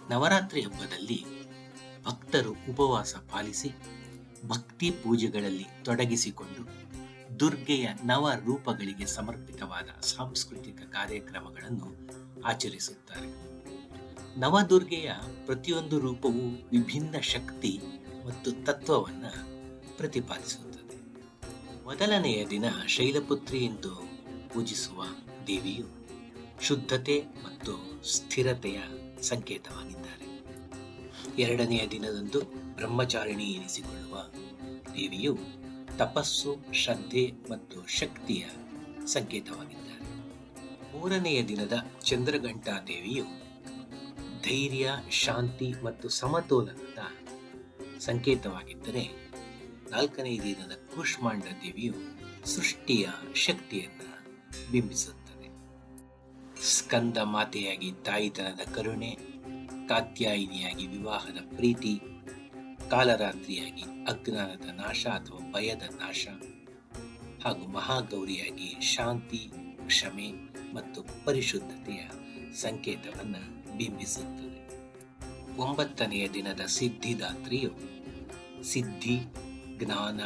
ನವರಾತ್ರಿ ಹಬ್ಬದಲ್ಲಿ ಭಕ್ತರು ಉಪವಾಸ ಪಾಲಿಸಿ ಭಕ್ತಿ ಪೂಜೆಗಳಲ್ಲಿ ತೊಡಗಿಸಿಕೊಂಡು ದುರ್ಗೆಯ ನವ ರೂಪಗಳಿಗೆ ಸಮರ್ಪಿತವಾದ ಸಾಂಸ್ಕೃತಿಕ ಕಾರ್ಯಕ್ರಮಗಳನ್ನು ಆಚರಿಸುತ್ತಾರೆ. ನವದುರ್ಗೆಯ ಪ್ರತಿಯೊಂದು ರೂಪವೂ ವಿಭಿನ್ನ ಶಕ್ತಿ ಮತ್ತು ತತ್ವವನ್ನು ಪ್ರತಿಪಾದಿಸುತ್ತದೆ. ಮೊದಲನೆಯ ದಿನ ಶೈಲಪುತ್ರಿ ಎಂದು ಪೂಜಿಸುವ ದೇವಿಯು ಶುದ್ಧತೆ ಮತ್ತು ಸ್ಥಿರತೆಯ ಸಂಕೇತವಾಗಿದ್ದಾರೆ. ಎರಡನೆಯ ದಿನದಂದು ಬ್ರಹ್ಮಚಾರಿಣಿ ಎನಿಸಿಕೊಳ್ಳುವ ದೇವಿಯು ತಪಸ್ಸು, ಶ್ರದ್ಧೆ ಮತ್ತು ಶಕ್ತಿಯ ಸಂಕೇತವಾಗಿದ್ದಾರೆ. ಮೂರನೆಯ ದಿನದ ಚಂದ್ರಘಂಟಾ ದೇವಿಯು ಧೈರ್ಯ, ಶಾಂತಿ ಮತ್ತು ಸಮತೋಲನದ ಸಂಕೇತವಾಗಿದ್ದರೆ, ನಾಲ್ಕನೆಯ ದಿನದ ಕೂಷ್ಮಾಂಡ ದೇವಿಯು ಸೃಷ್ಟಿಯ ಶಕ್ತಿಯನ್ನು ಬಿಂಬಿಸುತ್ತದೆ. ಸ್ಕಂದ ಮಾತೆಯಾಗಿ ತಾಯಿತನದ ಕರುಣೆ, ಕಾತ್ಯಾಯಿನಿಯಾಗಿ ವಿವಾಹದ ಪ್ರೀತಿ, ಕಾಲರಾತ್ರಿಯಾಗಿ ಅಜ್ಞಾನದ ನಾಶ ಅಥವಾ ಭಯದ ನಾಶ, ಹಾಗೂ ಮಹಾಗೌರಿಯಾಗಿ ಶಾಂತಿ, ಕ್ಷಮೆ ಮತ್ತು ಪರಿಶುದ್ಧತೆಯ ಸಂಕೇತವನ್ನು ಬಿಂಬಿಸುತ್ತದೆ. ಒಂಬತ್ತನೆಯ ದಿನದ ಸಿದ್ಧಿದಾತ್ರಿಯು ಸಿದ್ಧಿ, ಜ್ಞಾನ,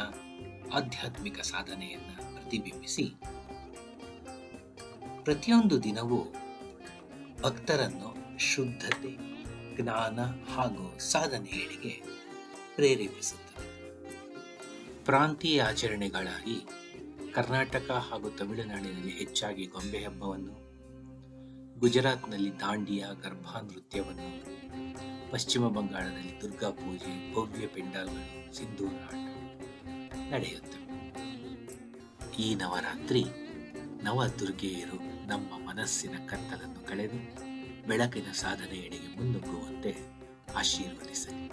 ಆಧ್ಯಾತ್ಮಿಕ ಸಾಧನೆಯನ್ನು ಪ್ರತಿಬಿಂಬಿಸಿ ಪ್ರತಿಯೊಂದು ದಿನವೂ ಭಕ್ತರನ್ನು ಶುದ್ಧತೆ, ಜ್ಞಾನ ಹಾಗೂ ಸಾಧನೆಯೆಡೆಗೆ ಪ್ರೇರೇಪಿಸುತ್ತದೆ. ಪ್ರಾಂತೀಯ ಆಚರಣೆಗಳಾಗಿ ಕರ್ನಾಟಕ ಹಾಗೂ ತಮಿಳುನಾಡಿನಲ್ಲಿ ಹೆಚ್ಚಾಗಿ ಗೊಂಬೆ ಹಬ್ಬವನ್ನು, ಗುಜರಾತ್ನಲ್ಲಿ ದಾಂಡಿಯಾ ಗರ್ಭಾ ನೃತ್ಯವನ್ನು, ಪಶ್ಚಿಮ ಬಂಗಾಳದಲ್ಲಿ ದುರ್ಗಾ ಪೂಜೆ, ಭವ್ಯ ಪೆಂಡಾಲ್ಗಳು, ಸಿಂಧೂರ ಆಟ ನಡೆಯುತ್ತವೆ. ಈ ನವರಾತ್ರಿ ನವದುರ್ಗೆಯರು ನಮ್ಮ ಮನಸ್ಸಿನ ಕತ್ತಲನ್ನು ಕಳೆದು ಬೆಳಕಿನ ಸಾಧನೆಯೆಡೆಗೆ ಮುನ್ನುಗ್ಗುವಂತೆ ಆಶೀರ್ವದಿಸಲಿ.